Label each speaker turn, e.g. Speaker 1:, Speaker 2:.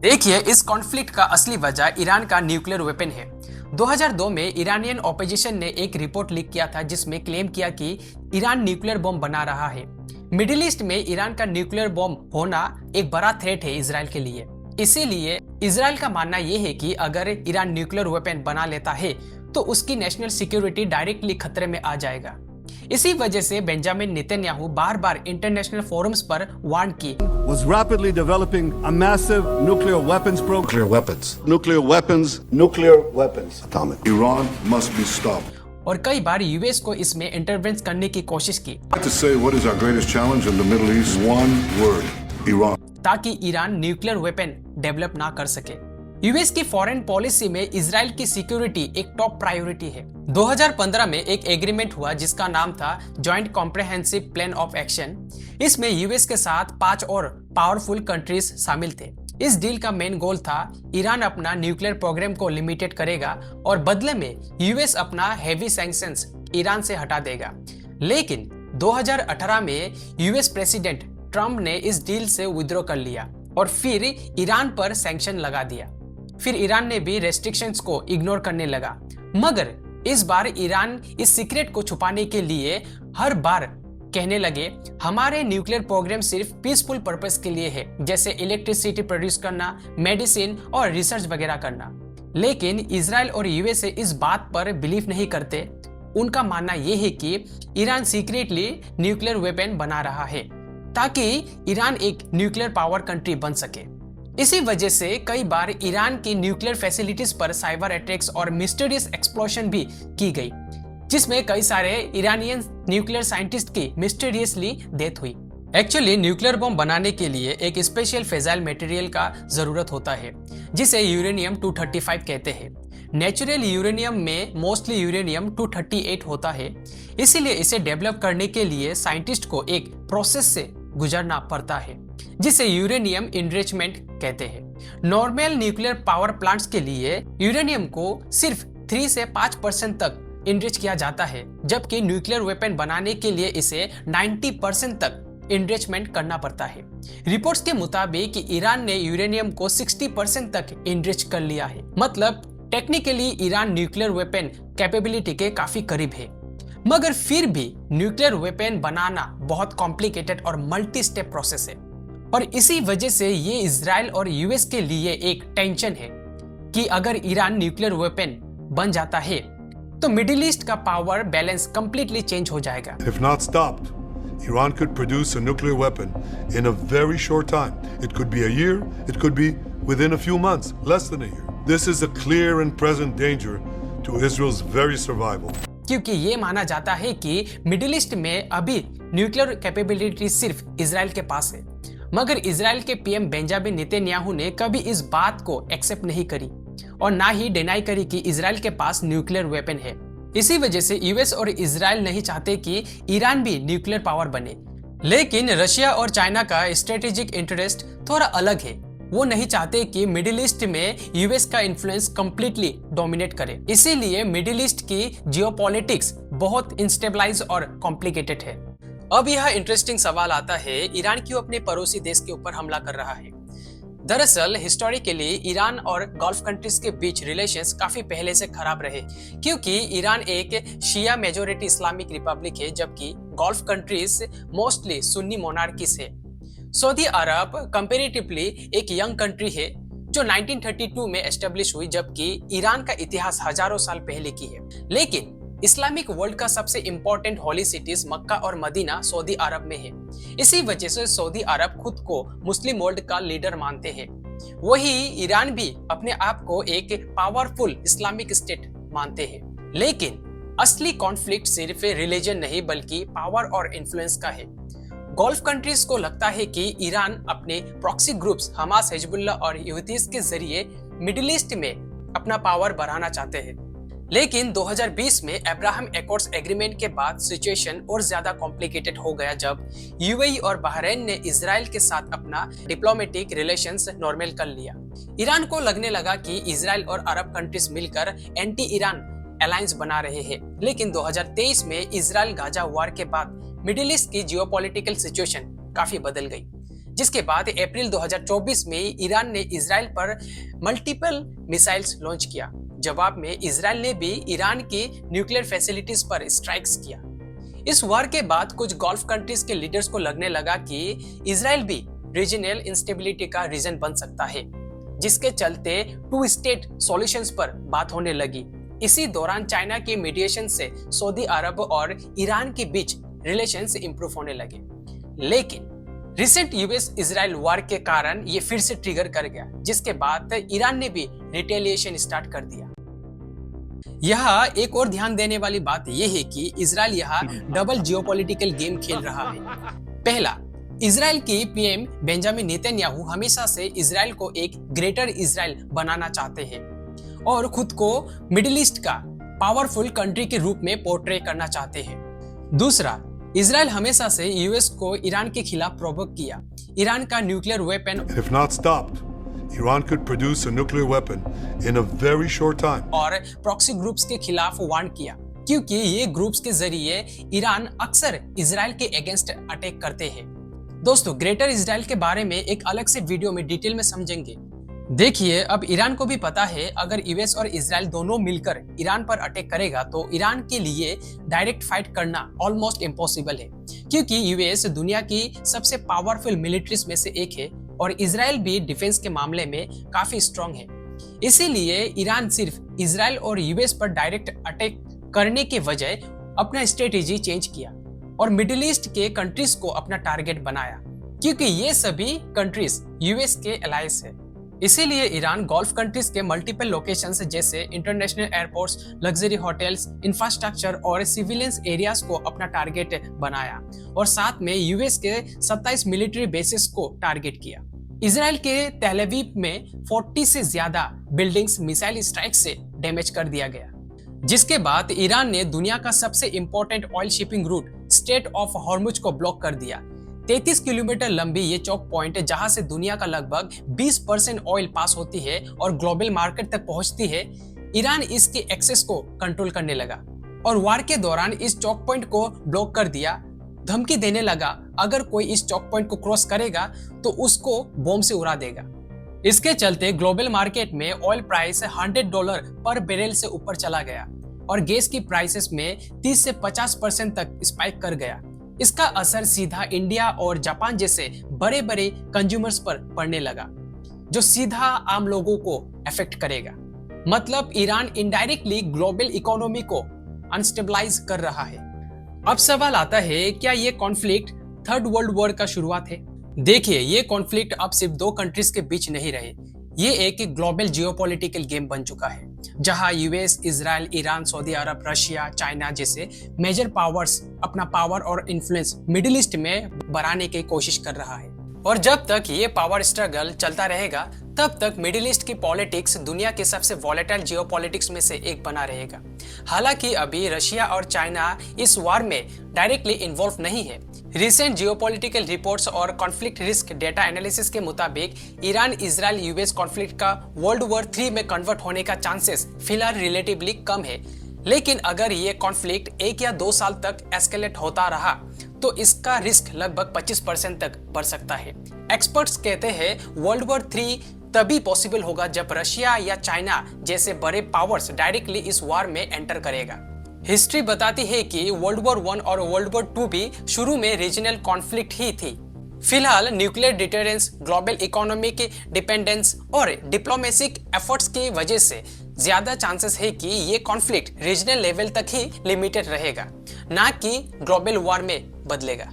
Speaker 1: देखिए, इस कॉन्फ्लिक्ट का असली वजह ईरान का न्यूक्लियर वेपन है। 2002 में ईरानियन ऑपोजिशन ने एक रिपोर्ट लीक किया था जिसमें क्लेम किया कि ईरान न्यूक्लियर बॉम्ब बना रहा है। मिडिल ईस्ट में ईरान का न्यूक्लियर बॉम्ब होना एक बड़ा थ्रेट है इजराइल के लिए। इसीलिए इजराइल का मानना यह है कि अगर ईरान न्यूक्लियर वेपन बना लेता है तो उसकी नेशनल सिक्योरिटी डायरेक्टली खतरे में आ जाएगा। इसी वजह से बेंजामिन नेतन्याहू बार-बार इंटरनेशनल फोरम्स पर वार्न की
Speaker 2: was rapidly developing a massive nuclear weapons program. Nuclear weapons.
Speaker 3: Atomic. Iran must be stopped.
Speaker 1: और कई बार यूएस को इसमें इंटरवेंस करने की कोशिश की
Speaker 3: I'd like to say what is our greatest challenge in the Middle East? One word: Iran.
Speaker 1: ताकि Iran nuclear weapon develop ना कर सके। यूएस की फॉरेन पॉलिसी में इजराइल की सिक्योरिटी एक टॉप प्रायोरिटी है। 2015 में एक एग्रीमेंट हुआ जिसका नाम था joint comprehensive plan of action. इसमें यूएस के साथ 5 और पावरफुल कंट्रीज शामिल थे। इस डील का मेन गोल था ईरान अपना न्यूक्लियर प्रोग्राम को लिमिटेड करेगा और बदले में यूएस अपना हेवी सैंक्शंस ईरान से हटा देगा। लेकिन 2018 में यूएस प्रेसिडेंट ट्रंप ने इस डील से विड्रॉ कर लिया और फिर ईरान पर सैंक्शन लगा दिया। फिर ईरान ने भी रेस्ट्रिक्शंस को इग्नोर करने लगा। मगर इस बार ईरान इस सीक्रेट को छुपाने के लिए हर बार कहने लगे हमारे न्यूक्लियर प्रोग्राम सिर्फ पीसफुल पर्पस के लिए है, जैसे इलेक्ट्रिसिटी प्रोड्यूस करना, मेडिसिन और रिसर्च वगैरह करना। लेकिन इजराइल और यूएस इस बात पर बिलीव नहीं करते। उनका मानना यह है कि ईरान सीक्रेटली न्यूक्लियर वेपन बना रहा है ताकि ईरान एक न्यूक्लियर पावर कंट्री बन सके। इसी वजह से कई बार ईरान की न्यूक्लियर फैसिलिटीज पर साइबर अटैक्स और मिस्टीरियस एक्सप्लोजन भी की गई, जिसमें कई सारे ईरानियन न्यूक्लियर साइंटिस्ट की मिस्टीरियसली डेथ हुई। एक्चुअली न्यूक्लियर बम बनाने के लिए एक स्पेशल फिजाइल मटेरियल का जरूरत होता है जिसे यूरेनियम 235 कहते हैं। नेचुरल यूरेनियम में मोस्टली यूरेनियम 238 होता है, इसीलिए इसे डेवलप करने के लिए साइंटिस्ट को एक प्रोसेस से गुजरना पड़ता है जिसे यूरेनियम इनरिचमेंट कहते हैं। नॉर्मल न्यूक्लियर पावर प्लांट्स के लिए यूरेनियम को सिर्फ 3 से 5% तक इनरिच किया जाता है, जबकि न्यूक्लियर वेपन बनाने के लिए इसे 90% तक इनरिचमेंट करना पड़ता है। रिपोर्ट्स के मुताबिक ईरान ने यूरेनियम को 60% तक इनरिच कर लिया है। मतलब technically Iran nuclear weapon capability के काफी करीब है, मगर फिर भी न्यूक्लियर वेपन बनाना बहुत कॉम्प्लिकेटेड और मल्टी स्टेप प्रोसेस है। और इसी वजह से ये इजराइल और यूएस के लिए एक टेंशन है कि अगर ईरान न्यूक्लियर वेपन बन जाता है तो मिडिल ईस्ट का पावर बैलेंस कंप्लीटली चेंज हो जाएगा।
Speaker 4: If not stopped, Iran could produce a nuclear weapon in a very short time. It could be a year, it could be within a few months, less than a year. This is a clear and present danger to Israel's very survival.
Speaker 1: क्योंकि ये माना जाता है कि middle east में अभी nuclear capability सिर्फ Israel के पास है, मगर इजराइल के पीएम बेंजामिन नेतन्याहू ने कभी इस बात को एक्सेप्ट नहीं करी और ना ही डिनाई करी कि इजराइल के पास न्यूक्लियर वेपन है। इसी वजह से यूएस और इजराइल नहीं चाहते कि ईरान भी न्यूक्लियर पावर बने। लेकिन रशिया और चाइना का स्ट्रेटेजिक इंटरेस्ट थोड़ा अलग है। वो नहीं चाहते कि मिडिल ईस्ट में यूएस का इन्फ्लुएंस कंप्लीटली डोमिनेट करे। इसीलिए मिडिल ईस्ट की जियोपॉलिटिक्स बहुत इंस्टेबलाइज और कॉम्प्लिकेटेड है। अब यह इंटरेस्टिंग सवाल आता है, ईरान क्यों अपने पड़ोसी देश के ऊपर हमला कर रहा है? दरअसल हिस्टोरिकली ईरान और गल्फ कंट्रीज के बीच रिलेशंस काफी पहले से खराब रहे, क्योंकि ईरान एक शिया मेजोरिटी इस्लामिक रिपब्लिक है जबकि gulf countries mostly Sunni monarchies है। सऊदी अरब कंपैरेटिवली एक यंग कंट्री है जो 1932 में एस्टेब्लिश हुई, जबकि ईरान का इतिहास हजारों साल पहले की है। लेकिन इस्लामिक वर्ल्ड का सबसे इंपॉर्टेंट होली सिटीज मक्का और मदीना सऊदी अरब में है। इसी वजह से सऊदी अरब खुद को मुस्लिम वर्ल्ड का लीडर मानते हैं। वही ईरान भी अपने आप को एक पावरफुल इस्लामिक स्टेट मानते हैं। लेकिन असली कॉन्फ्लिक्ट सिर्फ रिलीजन नहीं बल्कि पावर और इन्फ्लुएंस का है। गल्फ कंट्रीज को लगता है कि ईरान अपने प्रॉक्सी ग्रुप्स हमास, हिजबुल्लाह और यूतीस के जरिए मिडिल ईस्ट में अपना पावर बढ़ाना चाहते हैं। लेकिन 2020 में अब्राहम एकॉर्ड्स एग्रीमेंट के बाद सिचुएशन और ज्यादा कॉम्प्लिकेटेड हो गया जब यूएई और बहरीन ने इजराइल के साथ अपना डिप्लोमेटिक रिलेशंस नॉर्मल कर लिया। ईरान को लगने लगा कि इजराइल और अरब कंट्रीज मिलकर एंटी ईरान अलायंस बना रहे हैं। लेकिन 2023 में इजराइल गाजा वॉर के बाद मिडिल ईस्ट की जियोपॉलिटिकल सिचुएशन काफी बदल गई, जिसके बाद अप्रैल 2024 में ईरान ने इजराइल पर मल्टीपल मिसाइल्स लॉन्च किया। जवाब में इजराइल ने भी ईरान की न्यूक्लियर फैसिलिटीज पर स्ट्राइक्स किया। इस वार के बाद कुछ गल्फ कंट्रीज के लीडर्स को लगने लगा कि इजराइल भी रीजनल इंस्टेबिलिटी का रीजन बन सकता है, जिसके चलते टू स्टेट सॉल्यूशंस पर बात होने लगी। इसी दौरान चाइना के मीडिएशन से सऊदी अरब और ईरान के बीच रिलेशंस इंप्रूव होने लगे। लेकिन रिसेंट यूएस इजराइल वार के कारण ये फिर से ट्रिगर कर गया, जिसके बाद ईरान ने भी रिटेलिएशन स्टार्ट कर दिया। यहाँ एक और ध्यान देने वाली बात यह है कि इजराइल यहाँ डबल जियोपॉलिटिकल गेम खेल रहा है। पहला, इजराइल की पीएम बेंजामिन नेतन्याहू हमेशा से इजराइल को एक ग्रेटर इजराइल बनाना चाहते हैं और खुद को मिडिल ईस्ट का पावरफुल कंट्री के रूप में पोर्ट्रे करना चाहते हैं। दूसरा, इजराइल हमेशा से यूएस को ईरान के खिलाफ प्रोवोक किया। ईरान का nuclear weapon
Speaker 4: If not stopped, Iran could produce a nuclear weapon in a very short time.
Speaker 1: और प्रॉक्सी ग्रुप्स के खिलाफ वार्न किया, क्योंकि ये ग्रुप्स के जरिए ईरान अक्सर इजराइल के अगेंस्ट अटैक करते हैं। दोस्तों, ग्रेटर इजराइल के बारे में एक अलग से वीडियो में डिटेल में समझेंगे। देखिए, अब ईरान को भी पता है अगर यूएस और इजराइल दोनों मिलकर ईरान पर अटैक करेगा तो ईरान के लिए डायरेक्ट फाइट करना ऑलमोस्ट इम्पॉसिबल है, क्योंकि यूएस दुनिया की सबसे पावरफुल मिलिट्रीज में से एक है और इजराइल भी डिफेंस के मामले में काफी स्ट्रांग है। इसीलिए ईरान सिर्फ इजराइल और यूएस पर डायरेक्ट अटैक करने के बजाय अपना स्ट्रेटेजी चेंज किया और मिडिल ईस्ट के कंट्रीज को अपना टारगेट बनाया, क्योंकि ये सभी कंट्रीज यूएस के अलायंस है। इसीलिए ईरान गल्फ कंट्रीज के मल्टीपल लोकेशंस जैसे international airports, luxury hotels, infrastructure और सिविलियंस एरियाज को अपना टारगेट बनाया और साथ में यूएस के 27 मिलिट्री बेसिस को टारगेट किया। इजराइल के तेल अवीव में 40 से ज्यादा बिल्डिंग्स मिसाइल स्ट्राइक से डैमेज कर दिया गया, जिसके बाद ईरान ने दुनिया का सबसे important oil shipping root straight of Hormuz को ब्लॉक कर दिया। 33 किलोमीटर लंबी ये चौक पॉइंट है जहां से दुनिया का लगभग 20% ऑयल पास होती है और ग्लोबल मार्केट तक पहुंचती है। ईरान इसके एक्सेस को कंट्रोल करने लगा और वार के दौरान इस चौक पॉइंट को ब्लॉक कर दिया। धमकी देने लगा अगर कोई इस चौक पॉइंट को क्रॉस करेगा तो उसको बॉम्ब से उड़ा देगा। इसके चलते ग्लोबल मार्केट में ऑयल प्राइस $100 पर बैरल से ऊपर चला गया और गैस की प्राइसेस में 30 से 50% तक स्पाइक कर गया। इसका असर सीधा इंडिया और जापान जैसे बड़े बड़े कंज्यूमर्स पर पड़ने लगा, जो सीधा आम लोगों को अफेक्ट करेगा। मतलब ईरान इनडायरेक्टली ग्लोबल इकोनॉमी को अनस्टेबलाइज कर रहा है। अब सवाल आता है, क्या ये कॉन्फ्लिक्ट थर्ड वर्ल्ड वॉर का शुरुआत है? देखिए, ये कॉन्फ्लिक्ट अब सिर्फ दो कंट्रीज के बीच नहीं रहे, ये एक ग्लोबल जियोपॉलिटिकल गेम बन चुका है, जहां यूएस, इजराइल, ईरान, सऊदी अरब, रशिया, चाइना जैसे मेजर पावर्स अपना पावर और इन्फ्लुएंस मिडिल ईस्ट में बढ़ाने की कोशिश कर रहा है। और जब तक ये पावर स्ट्रगल चलता रहेगा तब तक मिडिल ईस्ट की पॉलिटिक्स दुनिया के सबसे वॉलेटाइल जियोपॉलिटिक्स में से एक बना रहेगा। हालांकि अभी रशिया और चाइना इस वार में डायरेक्टली इन्वॉल्व नहीं है। रिसेंट जियोपॉलिटिकल रिपोर्ट्स और कॉन्फ्लिक्ट रिस्क डेटा एनालिसिस के मुताबिक ईरान इजराइल यूएस कॉन्फ्लिक्ट का वर्ल्ड वॉर 3 में कन्वर्ट होने का चांसेस फिलहाल रिलेटिवली कम है। लेकिन अगर ये कॉन्फ्लिक्ट 1 या 2 साल तक एस्केलेट होता रहा तो इसका रिस्क लगभग 25% तक बढ़ सकता है। एक्सपर्ट्स कहते हैं वर्ल्ड वॉर 3 तभी पॉसिबल होगा जब रशिया या चाइना जैसे बड़े पावर्स डायरेक्टली इस वार में एंटर करेगा। हिस्ट्री बताती है कि वर्ल्ड वॉर 1 और वर्ल्ड वॉर 2 भी शुरू में रीजनल कॉन्फ्लिक्ट ही थी। फिलहाल nuclear deterrence, global economic dependence और डिप्लोमेटिक एफर्ट्स की वजह से ज्यादा चांसेस है कि ये कॉन्फ्लिक्ट रीजनल लेवल तक ही लिमिटेड रहेगा, ना कि ग्लोबल वॉर में बदलेगा।